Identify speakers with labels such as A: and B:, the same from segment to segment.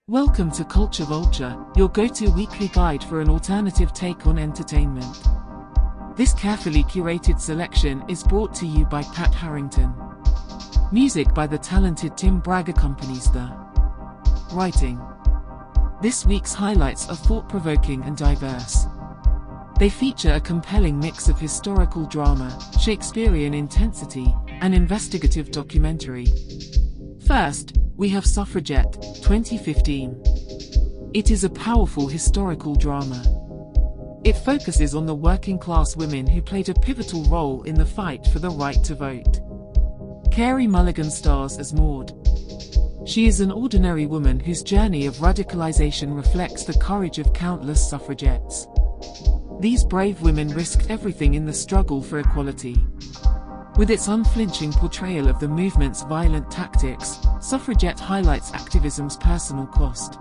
A: Welcome to Culture Vulture, your go-to weekly guide for an alternative take on entertainment. This carefully curated selection is brought to you by Pat Harrington. Music by the talented Tim Bragg accompanies the writing. This week's highlights are thought-provoking and diverse. They feature a compelling mix of historical drama, Shakespearean intensity, and investigative documentary. First, we have Suffragette, 2015. It is a powerful historical drama. It focuses on the working-class women who played a pivotal role in the fight for the right to vote. Carey Mulligan stars as Maud. She is an ordinary woman whose journey of radicalization reflects the courage of countless suffragettes. These brave women risked everything in the struggle for equality. With its unflinching portrayal of the movement's violent tactics, Suffragette highlights activism's personal cost.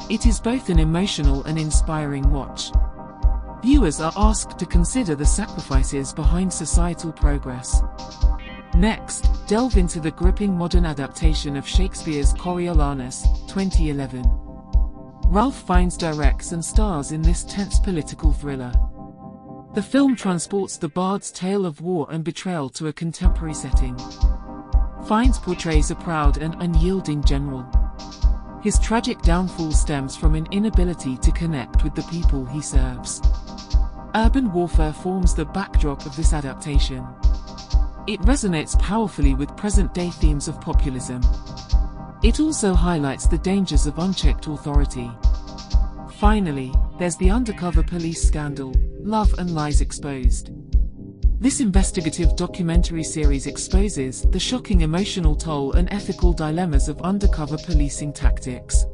A: It is both an emotional and inspiring watch. Viewers are asked to consider the sacrifices behind societal progress. Next, delve into the gripping modern adaptation of Shakespeare's Coriolanus, 2011. Ralph Fiennes directs and stars in this tense political thriller. The film transports the bard's tale of war and betrayal to a contemporary setting. Fiennes portrays a proud and unyielding general. His tragic downfall stems from an inability to connect with the people he serves. Urban warfare forms the backdrop of this adaptation. It resonates powerfully with present-day themes of populism. It also highlights the dangers of unchecked authority. Finally, there's the undercover police scandal, Love and Lies Exposed. This investigative documentary series exposes the shocking emotional toll and ethical dilemmas of undercover policing tactics.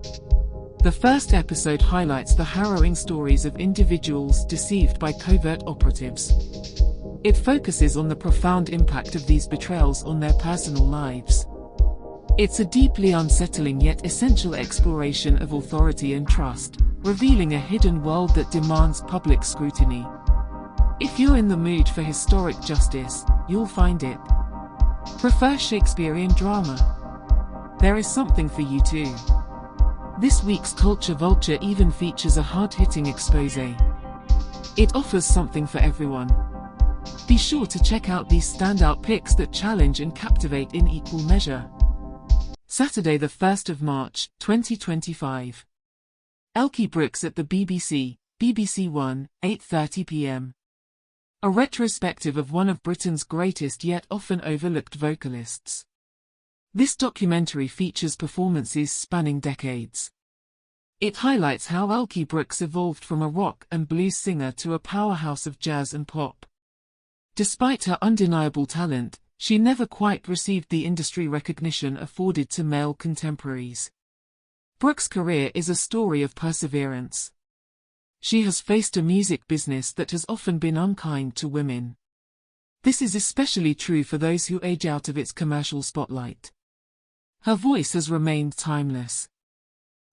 A: The first episode highlights the harrowing stories of individuals deceived by covert operatives. It focuses on the profound impact of these betrayals on their personal lives. It's a deeply unsettling yet essential exploration of authority and trust, revealing a hidden world that demands public scrutiny. If you're in the mood for historic justice, you'll find it. Prefer Shakespearean drama? There is something for you too. This week's Culture Vulture even features a hard-hitting exposé. It offers something for everyone. Be sure to check out these standout picks that challenge and captivate in equal measure. Saturday the 1st of March, 2025. Elkie Brooks at the BBC, BBC One, 8:30 p.m. A retrospective of one of Britain's greatest yet often overlooked vocalists. This documentary features performances spanning decades. It highlights how Elkie Brooks evolved from a rock and blues singer to a powerhouse of jazz and pop. Despite her undeniable talent, she never quite received the industry recognition afforded to male contemporaries. Brooks' career is a story of perseverance. She has faced a music business that has often been unkind to women. This is especially true for those who age out of its commercial spotlight. Her voice has remained timeless.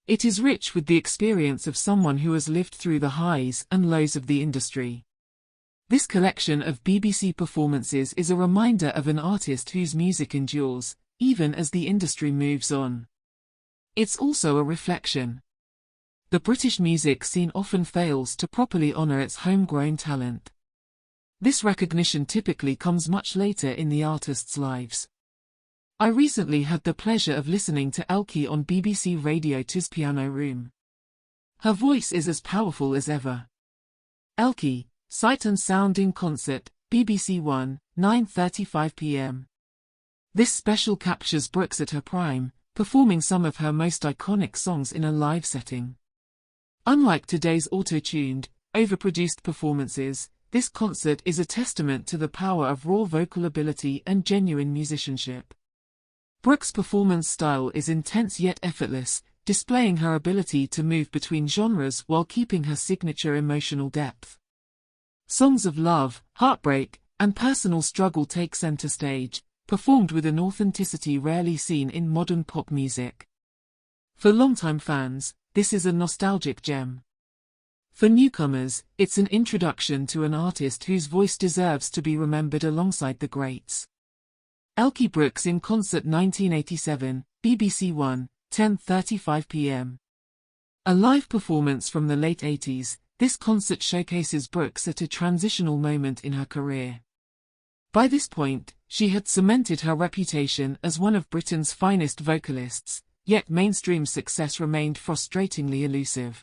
A: It is rich with the experience of someone who has lived through the highs and lows of the industry. This collection of BBC performances is a reminder of an artist whose music endures, even as the industry moves on. It's also a reflection. The British music scene often fails to properly honour its homegrown talent. This recognition typically comes much later in the artists' lives. I recently had the pleasure of listening to Elkie on BBC Radio 2's Piano Room. Her voice is as powerful as ever. Elkie, Sight and Sound in Concert, BBC One, 9:35 p.m. This special captures Brooks at her prime, performing some of her most iconic songs in a live setting. Unlike today's auto-tuned, overproduced performances, this concert is a testament to the power of raw vocal ability and genuine musicianship. Brooks' performance style is intense yet effortless, displaying her ability to move between genres while keeping her signature emotional depth. Songs of love, heartbreak, and personal struggle take center stage, performed with an authenticity rarely seen in modern pop music. For longtime fans, this is a nostalgic gem. For newcomers, it's an introduction to an artist whose voice deserves to be remembered alongside the greats. Elkie Brooks in Concert 1987, BBC One, 10:35 p.m. A live performance from the late 80s, this concert showcases Brooks at a transitional moment in her career. By this point, she had cemented her reputation as one of Britain's finest vocalists, yet mainstream success remained frustratingly elusive.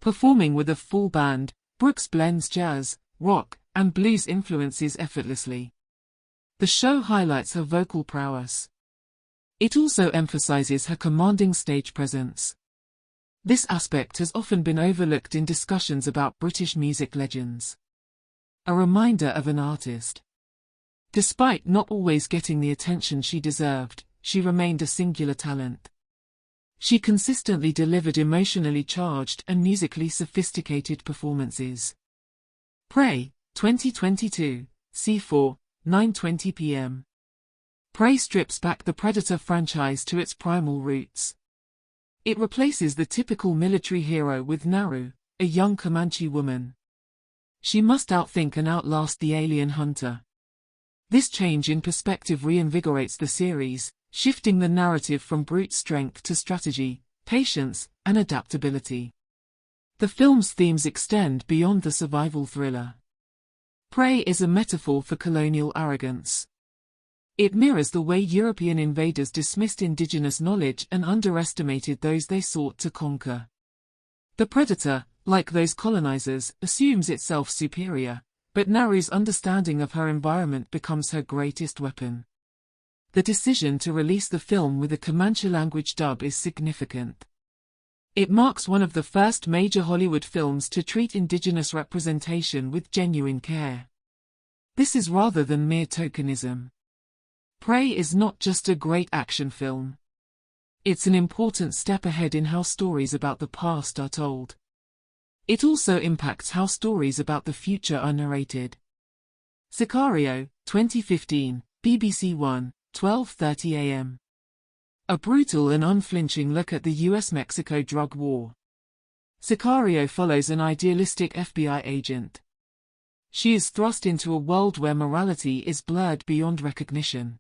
A: Performing with a full band, Brooks blends jazz, rock, and blues influences effortlessly. The show highlights her vocal prowess. It also emphasizes her commanding stage presence. This aspect has often been overlooked in discussions about British music legends. A reminder of an artist. Despite not always getting the attention she deserved, she remained a singular talent. She consistently delivered emotionally charged and musically sophisticated performances. Prey, 2022, C4, 9:20 p.m. Prey strips back the Predator franchise to its primal roots. It replaces the typical military hero with Naru, a young Comanche woman. She must outthink and outlast the alien hunter. This change in perspective reinvigorates the series, shifting the narrative from brute strength to strategy, patience, and adaptability. The film's themes extend beyond the survival thriller. Prey is a metaphor for colonial arrogance. It mirrors the way European invaders dismissed indigenous knowledge and underestimated those they sought to conquer. The Predator, like those colonizers, assumes itself superior, but Naru's understanding of her environment becomes her greatest weapon. The decision to release the film with a Comanche language dub is significant. It marks one of the first major Hollywood films to treat indigenous representation with genuine care. This is rather than mere tokenism. Prey is not just a great action film. It's an important step ahead in how stories about the past are told. It also impacts how stories about the future are narrated. Sicario, 2015, BBC One, 12:30 a.m. A brutal and unflinching look at the US-Mexico drug war. Sicario follows an idealistic FBI agent. She is thrust into a world where morality is blurred beyond recognition.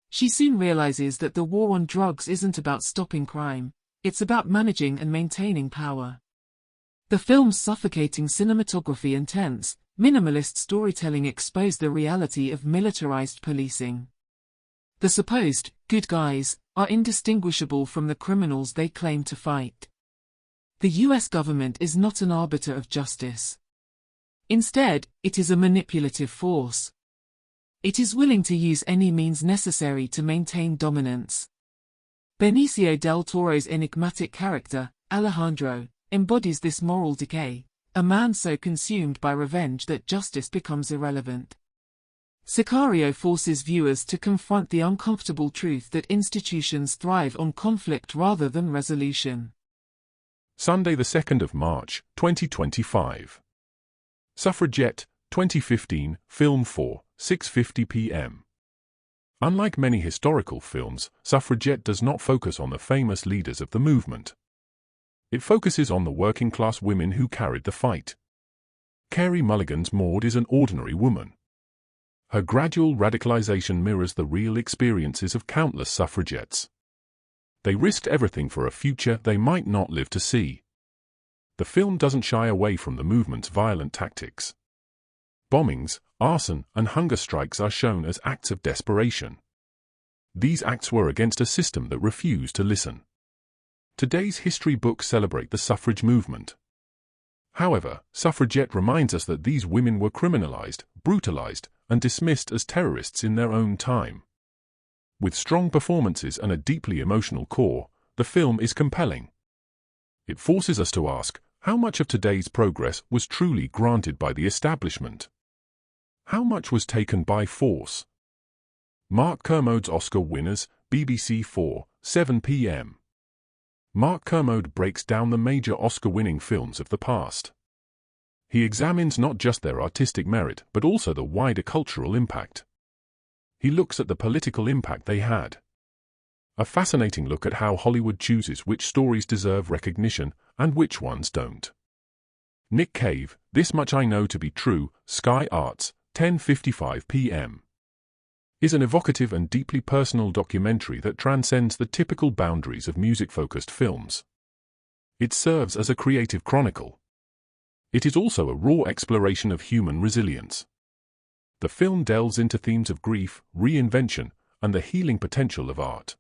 A: She soon realizes that the war on drugs isn't about stopping crime, it's about managing and maintaining power. The film's suffocating cinematography and tense, minimalist storytelling expose the reality of militarized policing. The supposed good guys are indistinguishable from the criminals they claim to fight. The US government is not an arbiter of justice. Instead, it is a manipulative force. It is willing to use any means necessary to maintain dominance. Benicio del Toro's enigmatic character, Alejandro, embodies this moral decay, a man so consumed by revenge that justice becomes irrelevant. Sicario forces viewers to confront the uncomfortable truth that institutions thrive on conflict rather than resolution.
B: Sunday, the 2nd of March, 2025. Suffragette, 2015, Film 4, 6:50 p.m. Unlike many historical films, Suffragette does not focus on the famous leaders of the movement. It focuses on the working-class women who carried the fight. Carey Mulligan's Maud is an ordinary woman. Her gradual radicalization mirrors the real experiences of countless suffragettes. They risked everything for a future they might not live to see. The film doesn't shy away from the movement's violent tactics. Bombings, arson, and hunger strikes are shown as acts of desperation. These acts were against a system that refused to listen. Today's history books celebrate the suffrage movement. However, Suffragette reminds us that these women were criminalized, brutalized, and dismissed as terrorists in their own time. With strong performances and a deeply emotional core, the film is compelling. It forces us to ask, how much of today's progress was truly granted by the establishment? How much was taken by force? Mark Kermode's Oscar winners, BBC 4, 7 p.m. Mark Kermode breaks down the major Oscar-winning films of the past. He examines not just their artistic merit but also the wider cultural impact. He looks at the political impact they had. A fascinating look at how Hollywood chooses which stories deserve recognition and which ones don't. Nick Cave, This Much I Know to Be True, Sky Arts, 10:55 p.m. is an evocative and deeply personal documentary that transcends the typical boundaries of music-focused films. It serves as a creative chronicle. It is also a raw exploration of human resilience. The film delves into themes of grief, reinvention, and the healing potential of art.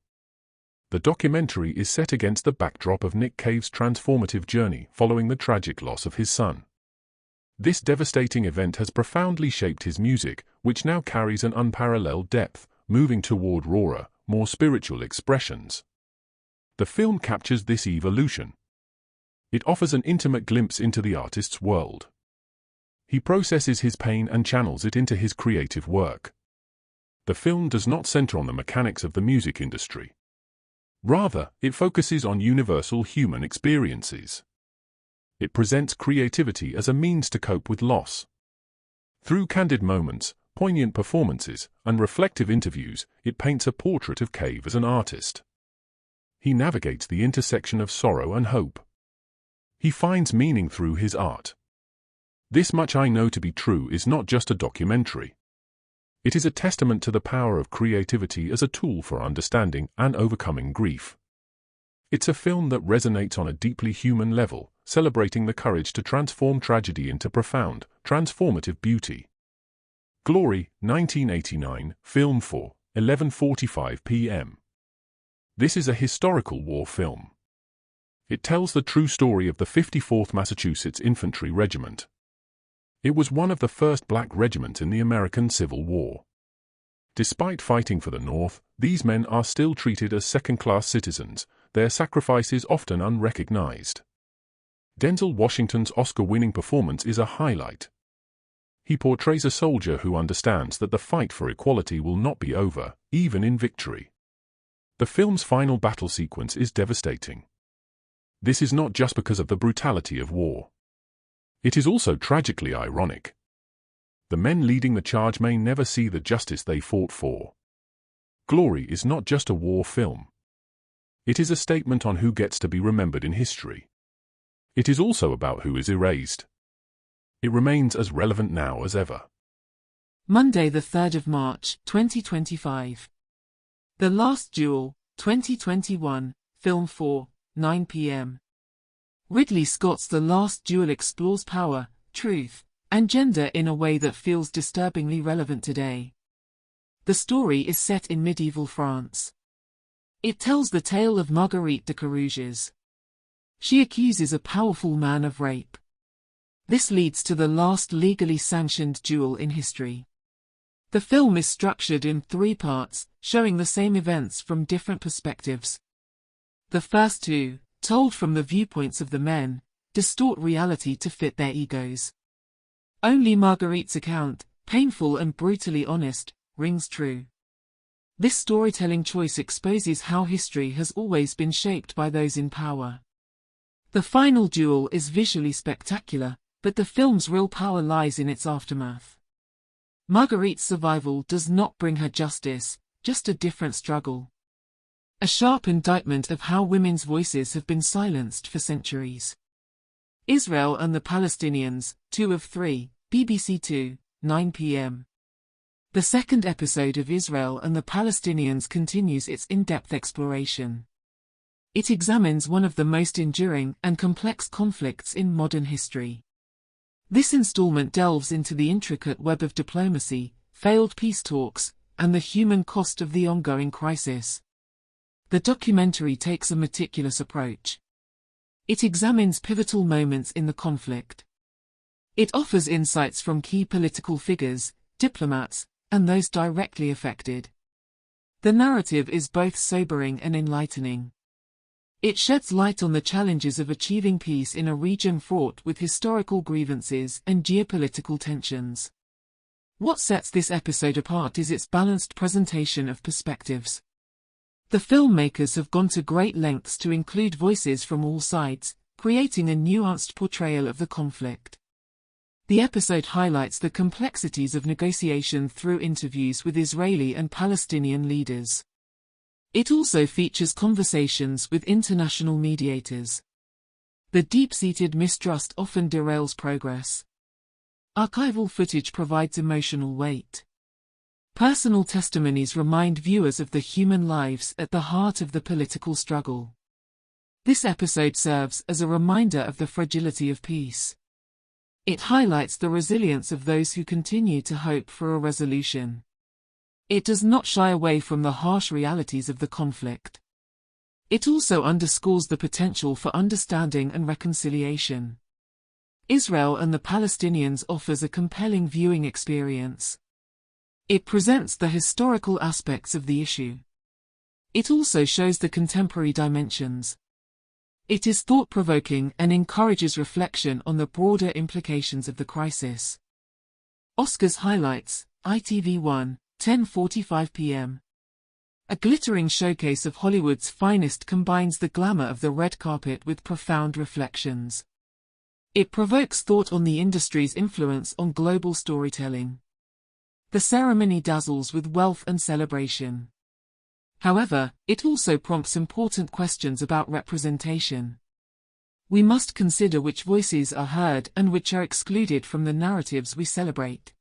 B: The documentary is set against the backdrop of Nick Cave's transformative journey following the tragic loss of his son. This devastating event has profoundly shaped his music, which now carries an unparalleled depth, moving toward rawer, more spiritual expressions. The film captures this evolution. It offers an intimate glimpse into the artist's world. He processes his pain and channels it into his creative work. The film does not center on the mechanics of the music industry. Rather, it focuses on universal human experiences. It presents creativity as a means to cope with loss. Through candid moments, poignant performances, and reflective interviews, it paints a portrait of Cave as an artist. He navigates the intersection of sorrow and hope. He finds meaning through his art. This Much I Know to Be True is not just a documentary. It is a testament to the power of creativity as a tool for understanding and overcoming grief. It's a film that resonates on a deeply human level, celebrating the courage to transform tragedy into profound, transformative beauty. Glory, 1989, film for 11:45 p.m. This is a historical war film. It tells the true story of the 54th Massachusetts Infantry Regiment. It was one of the first black regiments in the American Civil War. Despite fighting for the North, these men are still treated as second-class citizens, their sacrifices often unrecognized. Denzel Washington's Oscar-winning performance is a highlight. He portrays a soldier who understands that the fight for equality will not be over, even in victory. The film's final battle sequence is devastating. This is not just because of the brutality of war. It is also tragically ironic. The men leading the charge may never see the justice they fought for. Glory is not just a war film. It is a statement on who gets to be remembered in history. It is also about who is erased. It remains as relevant now as ever.
A: Monday, the 3rd of March, 2025. The Last Duel, 2021, film 4, 9 p.m. Ridley Scott's The Last Duel explores power, truth, and gender in a way that feels disturbingly relevant today. The story is set in medieval France. It tells the tale of Marguerite de Carouges. She accuses a powerful man of rape. This leads to the last legally sanctioned duel in history. The film is structured in 3 parts, showing the same events from different perspectives. The first 2, told from the viewpoints of the men, distort reality to fit their egos. Only Marguerite's account, painful and brutally honest, rings true. This storytelling choice exposes how history has always been shaped by those in power. The final duel is visually spectacular, but the film's real power lies in its aftermath. Marguerite's survival does not bring her justice, just a different struggle. A sharp indictment of how women's voices have been silenced for centuries. Israel and the Palestinians, 2 of 3, BBC 2, 9 p.m. The second episode of Israel and the Palestinians continues its in-depth exploration. It examines one of the most enduring and complex conflicts in modern history. This installment delves into the intricate web of diplomacy, failed peace talks, and the human cost of the ongoing crisis. The documentary takes a meticulous approach. It examines pivotal moments in the conflict. It offers insights from key political figures, diplomats, and those directly affected. The narrative is both sobering and enlightening. It sheds light on the challenges of achieving peace in a region fraught with historical grievances and geopolitical tensions. What sets this episode apart is its balanced presentation of perspectives. The filmmakers have gone to great lengths to include voices from all sides, creating a nuanced portrayal of the conflict. The episode highlights the complexities of negotiation through interviews with Israeli and Palestinian leaders. It also features conversations with international mediators. The deep-seated mistrust often derails progress. Archival footage provides emotional weight. Personal testimonies remind viewers of the human lives at the heart of the political struggle. This episode serves as a reminder of the fragility of peace. It highlights the resilience of those who continue to hope for a resolution. It does not shy away from the harsh realities of the conflict. It also underscores the potential for understanding and reconciliation. Israel and the Palestinians offers a compelling viewing experience. It presents the historical aspects of the issue. It also shows the contemporary dimensions. It is thought-provoking and encourages reflection on the broader implications of the crisis. Oscars highlights, ITV1, 10:45 p.m. A glittering showcase of Hollywood's finest combines the glamour of the red carpet with profound reflections. It provokes thought on the industry's influence on global storytelling. The ceremony dazzles with wealth and celebration. However, it also prompts important questions about representation. We must consider which voices are heard and which are excluded from the narratives we celebrate.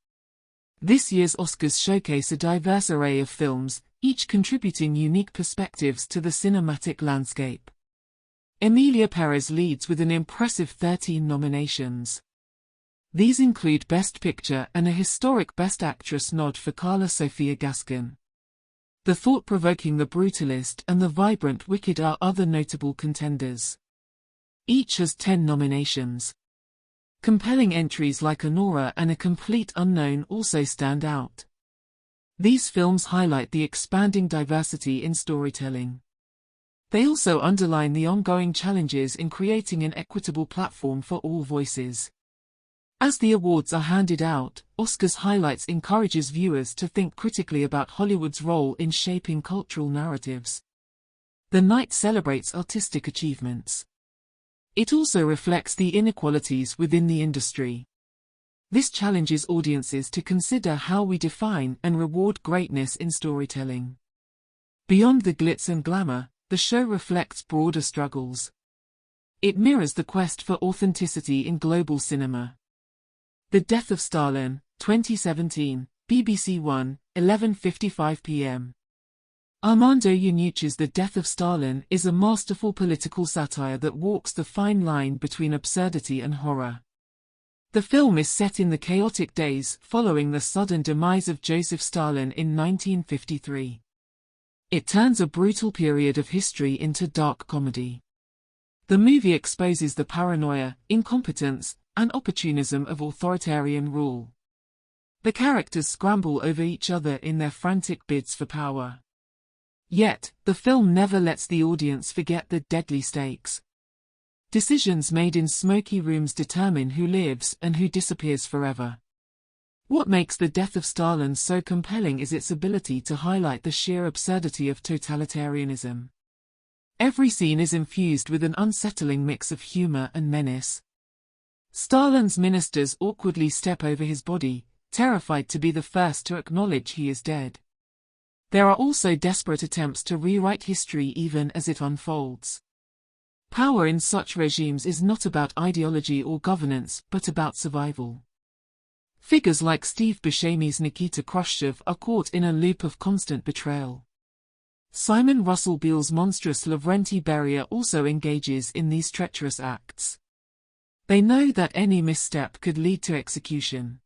A: This year's Oscars showcase a diverse array of films, each contributing unique perspectives to the cinematic landscape. Emilia Pérez leads with an impressive 13 nominations. These include Best Picture and a historic Best Actress nod for Carla Sofia Gascon. The thought-provoking The Brutalist and the vibrant Wicked are other notable contenders. Each has 10 nominations. Compelling entries like Anora and A Complete Unknown also stand out. These films highlight the expanding diversity in storytelling. They also underline the ongoing challenges in creating an equitable platform for all voices. As the awards are handed out, Oscars Highlights encourages viewers to think critically about Hollywood's role in shaping cultural narratives. The night celebrates artistic achievements. It also reflects the inequalities within the industry. This challenges audiences to consider how we define and reward greatness in storytelling. Beyond the glitz and glamour, the show reflects broader struggles. It mirrors the quest for authenticity in global cinema. The Death of Stalin, 2017, BBC One, 11:55 p.m. Armando Iannucci's The Death of Stalin is a masterful political satire that walks the fine line between absurdity and horror. The film is set in the chaotic days following the sudden demise of Joseph Stalin in 1953. It turns a brutal period of history into dark comedy. The movie exposes the paranoia, incompetence, and opportunism of authoritarian rule. The characters scramble over each other in their frantic bids for power. Yet, the film never lets the audience forget the deadly stakes. Decisions made in smoky rooms determine who lives and who disappears forever. What makes The Death of Stalin so compelling is its ability to highlight the sheer absurdity of totalitarianism. Every scene is infused with an unsettling mix of humor and menace. Stalin's ministers awkwardly step over his body, terrified to be the first to acknowledge he is dead. There are also desperate attempts to rewrite history even as it unfolds. Power in such regimes is not about ideology or governance, but about survival. Figures like Steve Buscemi's Nikita Khrushchev are caught in a loop of constant betrayal. Simon Russell Beale's monstrous Lavrenti Beria also engages in these treacherous acts. They know that any misstep could lead to execution.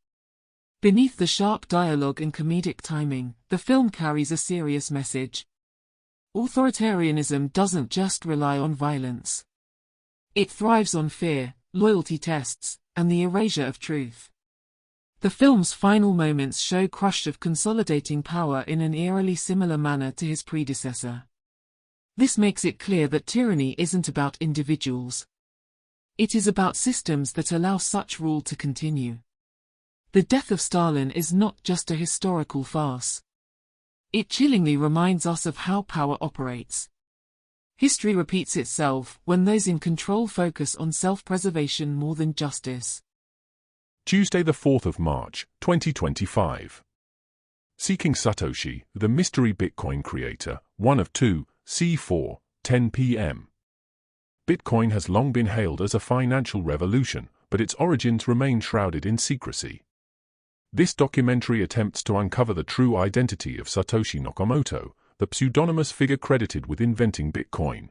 A: Beneath the sharp dialogue and comedic timing, the film carries a serious message. Authoritarianism doesn't just rely on violence. It thrives on fear, loyalty tests, and the erasure of truth. The film's final moments show Khrushchev consolidating power in an eerily similar manner to his predecessor. This makes it clear that tyranny isn't about individuals. It is about systems that allow such rule to continue. The Death of Stalin is not just a historical farce. It chillingly reminds us of how power operates. History repeats itself when those in control focus on self-preservation more than justice.
B: Tuesday the 4th of March, 2025. Seeking Satoshi, the mystery Bitcoin creator, one of two, C4, 10 p.m. Bitcoin has long been hailed as a financial revolution, but its origins remain shrouded in secrecy. This documentary attempts to uncover the true identity of Satoshi Nakamoto, the pseudonymous figure credited with inventing Bitcoin.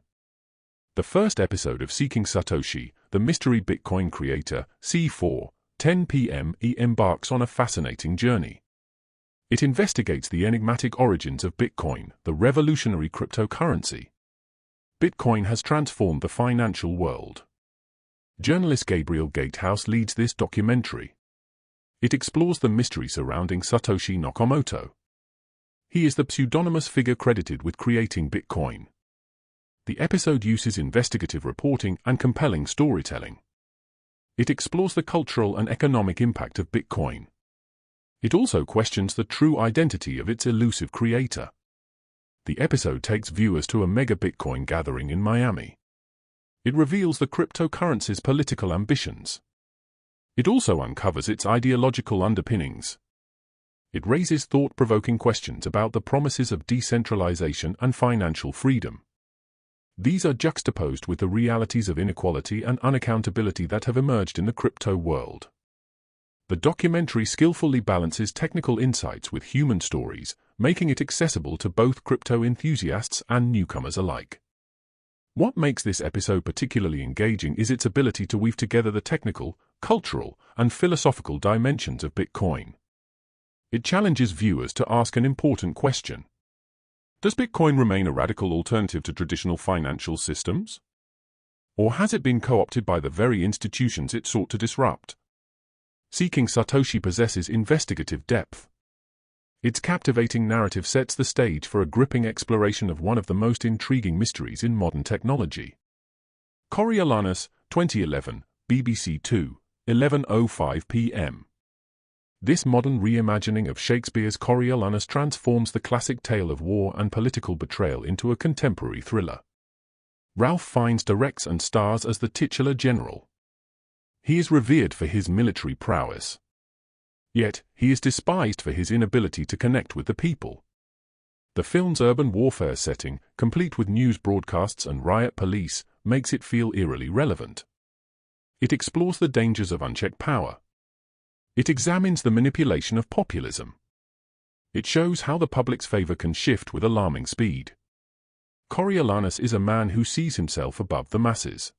B: The first episode of Seeking Satoshi, the mystery Bitcoin creator, C4, 10 p.m. embarks on a fascinating journey. It investigates the enigmatic origins of Bitcoin, the revolutionary cryptocurrency. Bitcoin has transformed the financial world. Journalist Gabriel Gatehouse leads this documentary. It explores the mystery surrounding Satoshi Nakamoto. He is the pseudonymous figure credited with creating Bitcoin. The episode uses investigative reporting and compelling storytelling. It explores the cultural and economic impact of Bitcoin. It also questions the true identity of its elusive creator. The episode takes viewers to a mega Bitcoin gathering in Miami. It reveals the cryptocurrency's political ambitions. It also uncovers its ideological underpinnings. It raises thought-provoking questions about the promises of decentralization and financial freedom. These are juxtaposed with the realities of inequality and unaccountability that have emerged in the crypto world. The documentary skillfully balances technical insights with human stories, making it accessible to both crypto enthusiasts and newcomers alike. What makes this episode particularly engaging is its ability to weave together the technical, cultural, and philosophical dimensions of Bitcoin. It challenges viewers to ask an important question. Does Bitcoin remain a radical alternative to traditional financial systems? Or has it been co-opted by the very institutions it sought to disrupt? Seeking Satoshi possesses investigative depth. Its captivating narrative sets the stage for a gripping exploration of one of the most intriguing mysteries in modern technology. Coriolanus, 2011, BBC 2, 11:05 p.m. This modern reimagining of Shakespeare's Coriolanus transforms the classic tale of war and political betrayal into a contemporary thriller. Ralph Fiennes directs and stars as the titular general. He is revered for his military prowess. Yet, he is despised for his inability to connect with the people. The film's urban warfare setting, complete with news broadcasts and riot police, makes it feel eerily relevant. It explores the dangers of unchecked power. It examines the manipulation of populism. It shows how the public's favor can shift with alarming speed. Coriolanus is a man who sees himself above the masses.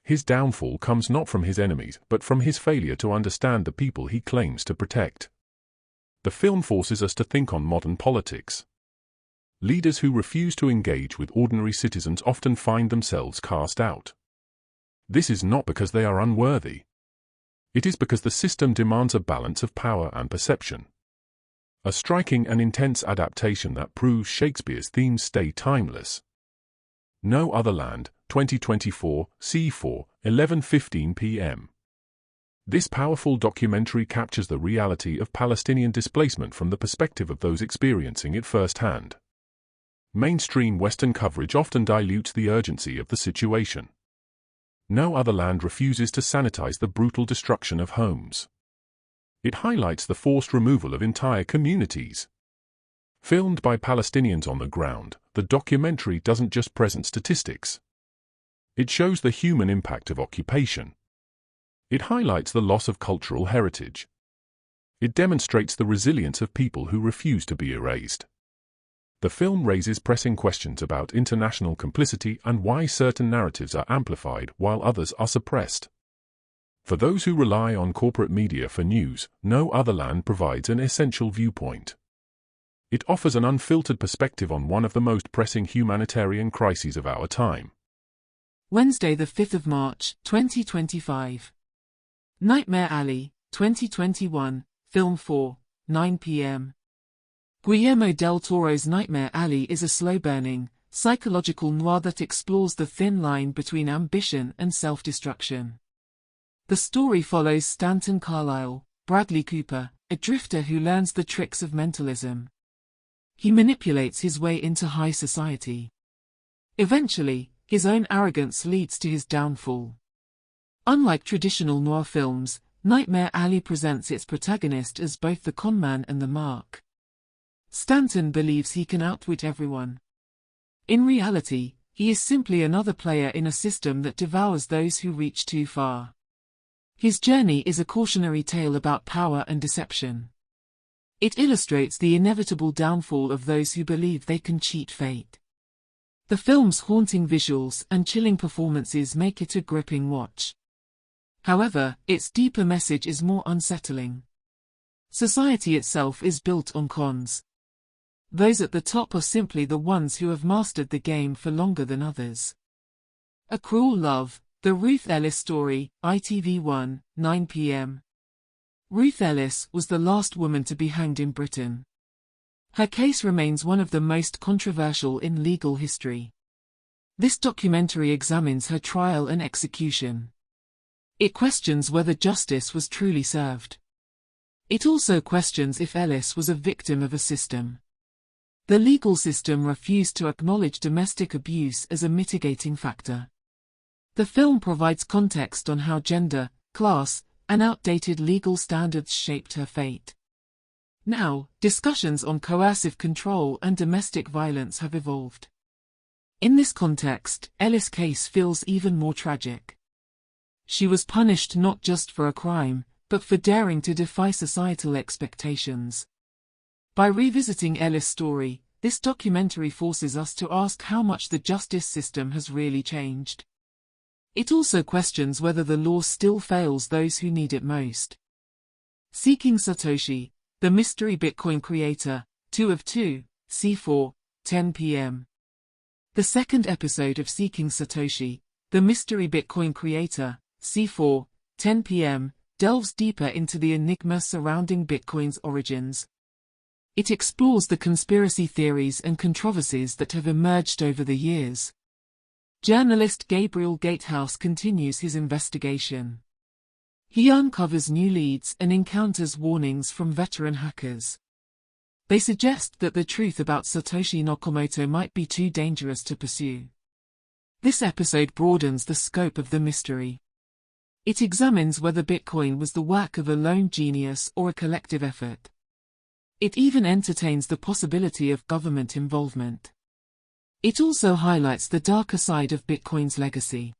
B: His downfall comes not from his enemies, but from his failure to understand the people he claims to protect. The film forces us to think on modern politics. Leaders who refuse to engage with ordinary citizens often find themselves cast out. This is not because they are unworthy. It is because the system demands a balance of power and perception. A striking and intense adaptation that proves Shakespeare's themes stay timeless. No Other Land, 2024, C4, 11:15 p.m. This powerful documentary captures the reality of Palestinian displacement from the perspective of those experiencing it firsthand. Mainstream Western coverage often dilutes the urgency of the situation. No Other Land refuses to sanitize the brutal destruction of homes. It highlights the forced removal of entire communities. Filmed by Palestinians on the ground, the documentary doesn't just present statistics. It shows the human impact of occupation. It highlights the loss of cultural heritage. It demonstrates the resilience of people who refuse to be erased. The film raises pressing questions about international complicity and why certain narratives are amplified while others are suppressed. For those who rely on corporate media for news, No Other Land provides an essential viewpoint. It offers an unfiltered perspective on one of the most pressing humanitarian crises of our time.
A: Wednesday, the 5th of March, 2025. Nightmare Alley, 2021, Film 4, 9 p.m. Guillermo del Toro's Nightmare Alley is a slow-burning, psychological noir that explores the thin line between ambition and self-destruction. The story follows Stanton Carlyle, Bradley Cooper, a drifter who learns the tricks of mentalism. He manipulates his way into high society. Eventually, his own arrogance leads to his downfall. Unlike traditional noir films, Nightmare Alley presents its protagonist as both the conman and the mark. Stanton believes he can outwit everyone. In reality, he is simply another player in a system that devours those who reach too far. His journey is a cautionary tale about power and deception. It illustrates the inevitable downfall of those who believe they can cheat fate. The film's haunting visuals and chilling performances make it a gripping watch. However, its deeper message is more unsettling. Society itself is built on cons. Those at the top are simply the ones who have mastered the game for longer than others. A Cruel Love, the Ruth Ellis story, ITV1, 9 p.m. Ruth Ellis was the last woman to be hanged in Britain. Her case remains one of the most controversial in legal history. This documentary examines her trial and execution. It questions whether justice was truly served. It also questions if Ellis was a victim of a system. The legal system refused to acknowledge domestic abuse as a mitigating factor. The film provides context on how gender, class, and outdated legal standards shaped her fate. Now, discussions on coercive control and domestic violence have evolved. In this context, Ellis' case feels even more tragic. She was punished not just for a crime, but for daring to defy societal expectations. By revisiting Ellis' story, this documentary forces us to ask how much the justice system has really changed. It also questions whether the law still fails those who need it most. Seeking Satoshi, the mystery Bitcoin creator, 2 of 2, C4, 10 p.m. The second episode of Seeking Satoshi, the mystery Bitcoin creator, C4, 10 p.m., delves deeper into the enigma surrounding Bitcoin's origins. It explores the conspiracy theories and controversies that have emerged over the years. Journalist Gabriel Gatehouse continues his investigation. He uncovers new leads and encounters warnings from veteran hackers. They suggest that the truth about Satoshi Nakamoto might be too dangerous to pursue. This episode broadens the scope of the mystery. It examines whether Bitcoin was the work of a lone genius or a collective effort. It even entertains the possibility of government involvement. It also highlights the darker side of Bitcoin's legacy.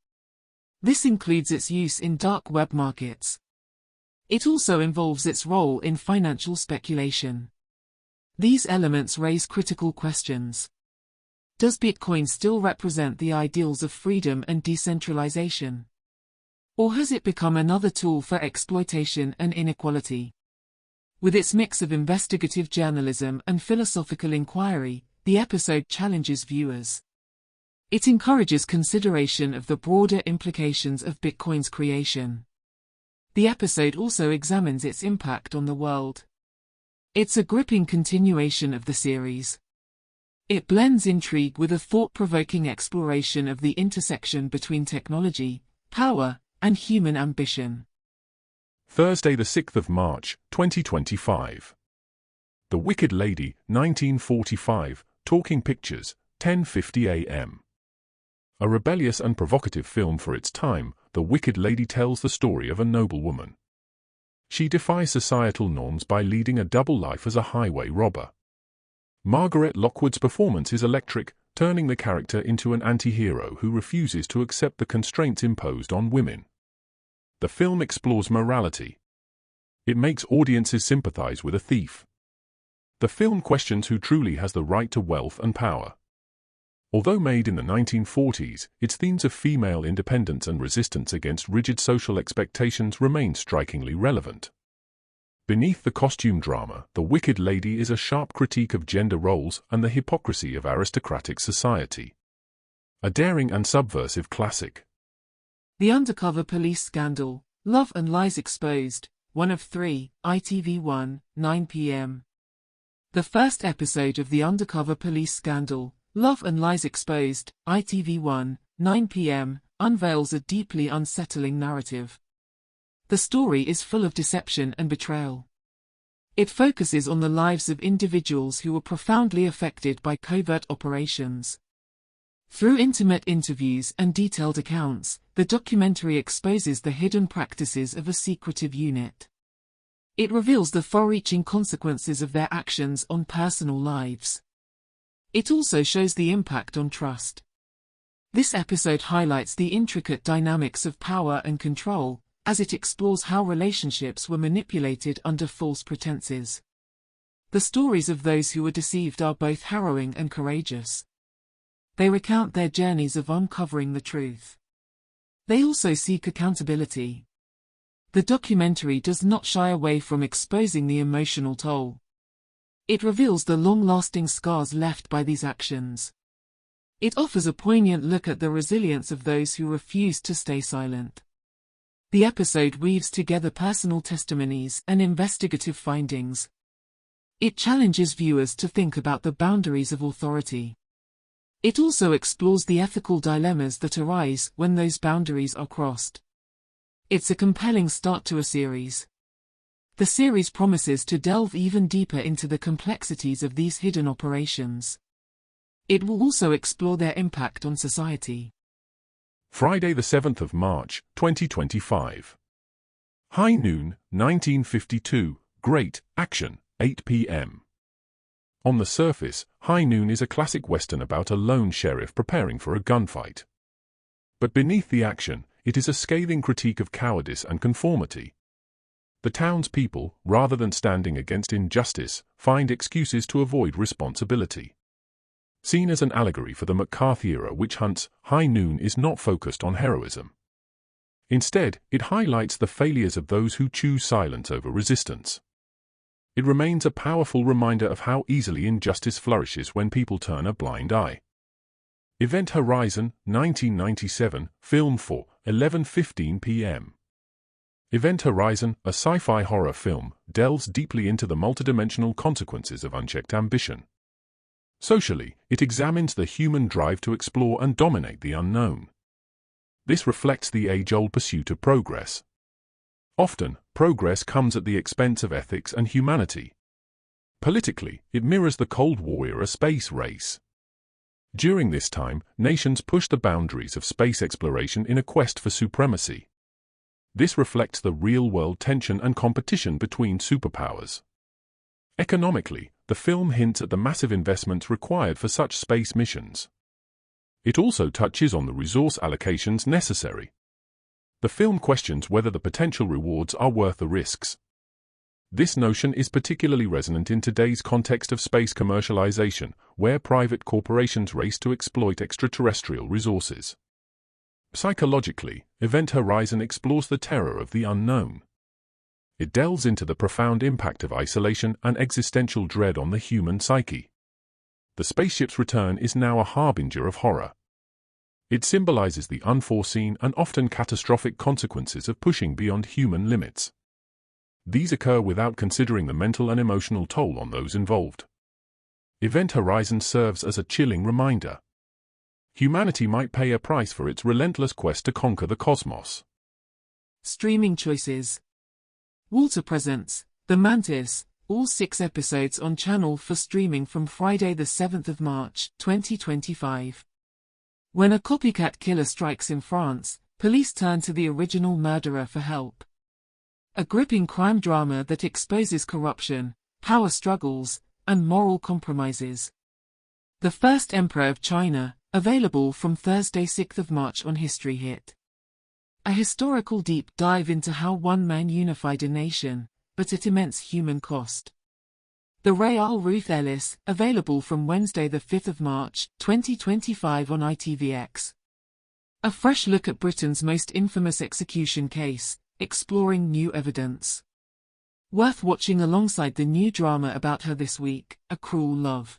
A: This includes its use in dark web markets. It also involves its role in financial speculation. These elements raise critical questions. Does Bitcoin still represent the ideals of freedom and decentralization? Or has it become another tool for exploitation and inequality? With its mix of investigative journalism and philosophical inquiry, the episode challenges viewers. It encourages consideration of the broader implications of Bitcoin's creation. The episode also examines its impact on the world. It's a gripping continuation of the series. It blends intrigue with a thought-provoking exploration of the intersection between technology, power, and human ambition.
B: Thursday the 6th of March, 2025. The Wicked Lady, 1945, Talking Pictures, 10:50 a.m. A rebellious and provocative film for its time, The Wicked Lady tells the story of a noblewoman. She defies societal norms by leading a double life as a highway robber. Margaret Lockwood's performance is electric, turning the character into an anti-hero who refuses to accept the constraints imposed on women. The film explores morality. It makes audiences sympathize with a thief. The film questions who truly has the right to wealth and power. Although made in the 1940s, its themes of female independence and resistance against rigid social expectations remain strikingly relevant. Beneath the costume drama, The Wicked Lady is a sharp critique of gender roles and the hypocrisy of aristocratic society. A daring and subversive classic.
A: The Undercover Police Scandal, Love and Lies Exposed, 1 of 3, ITV1, 9 p.m. The first episode of The Undercover Police Scandal, Love and Lies Exposed, ITV1, 9 p.m., unveils a deeply unsettling narrative. The story is full of deception and betrayal. It focuses on the lives of individuals who were profoundly affected by covert operations. Through intimate interviews and detailed accounts, the documentary exposes the hidden practices of a secretive unit. It reveals the far-reaching consequences of their actions on personal lives. It also shows the impact on trust. This episode highlights the intricate dynamics of power and control, as it explores how relationships were manipulated under false pretenses. The stories of those who were deceived are both harrowing and courageous. They recount their journeys of uncovering the truth. They also seek accountability. The documentary does not shy away from exposing the emotional toll. It reveals the long-lasting scars left by these actions. It offers a poignant look at the resilience of those who refused to stay silent. The episode weaves together personal testimonies and investigative findings. It challenges viewers to think about the boundaries of authority. It also explores the ethical dilemmas that arise when those boundaries are crossed. It's a compelling start to a series. The series promises to delve even deeper into the complexities of these hidden operations. It will also explore their impact on society.
B: Friday the 7th of March, 2025. High Noon, 1952, Great Action, 8 p.m. On the surface, High Noon is a classic western about a lone sheriff preparing for a gunfight. But beneath the action, it is a scathing critique of cowardice and conformity. The townspeople, rather than standing against injustice, find excuses to avoid responsibility. Seen as an allegory for the McCarthy-era witch hunts, High Noon is not focused on heroism. Instead, it highlights the failures of those who choose silence over resistance. It remains a powerful reminder of how easily injustice flourishes when people turn a blind eye. Event Horizon, 1997, film for 11:15 p.m. Event Horizon, a sci-fi horror film, delves deeply into the multidimensional consequences of unchecked ambition. Socially, it examines the human drive to explore and dominate the unknown. This reflects the age-old pursuit of progress. Often, progress comes at the expense of ethics and humanity. Politically, it mirrors the Cold War-era space race. During this time, nations pushed the boundaries of space exploration in a quest for supremacy. This reflects the real-world tension and competition between superpowers. Economically, the film hints at the massive investments required for such space missions. It also touches on the resource allocations necessary. The film questions whether the potential rewards are worth the risks. This notion is particularly resonant in today's context of space commercialization, where private corporations race to exploit extraterrestrial resources. Psychologically, Event Horizon explores the terror of the unknown. It delves into the profound impact of isolation and existential dread on the human psyche. The spaceship's return is now a harbinger of horror. It symbolizes the unforeseen and often catastrophic consequences of pushing beyond human limits. These occur without considering the mental and emotional toll on those involved. Event Horizon serves as a chilling reminder. Humanity might pay a price for its relentless quest to conquer the cosmos.
A: Streaming choices. Vulture presents The Mantis, all 6 episodes on channel for streaming from Friday the 7th of March, 2025. When a copycat killer strikes in France, police turn to the original murderer for help. A gripping crime drama that exposes corruption, power struggles, and moral compromises. The First Emperor of China, available from Thursday 6th of March on History Hit. A historical deep dive into how one man unified a nation, but at immense human cost. The Royal Ruth Ellis, available from Wednesday the 5th of March, 2025 on ITVX. A fresh look at Britain's most infamous execution case, exploring new evidence. Worth watching alongside the new drama about her this week, A Cruel Love.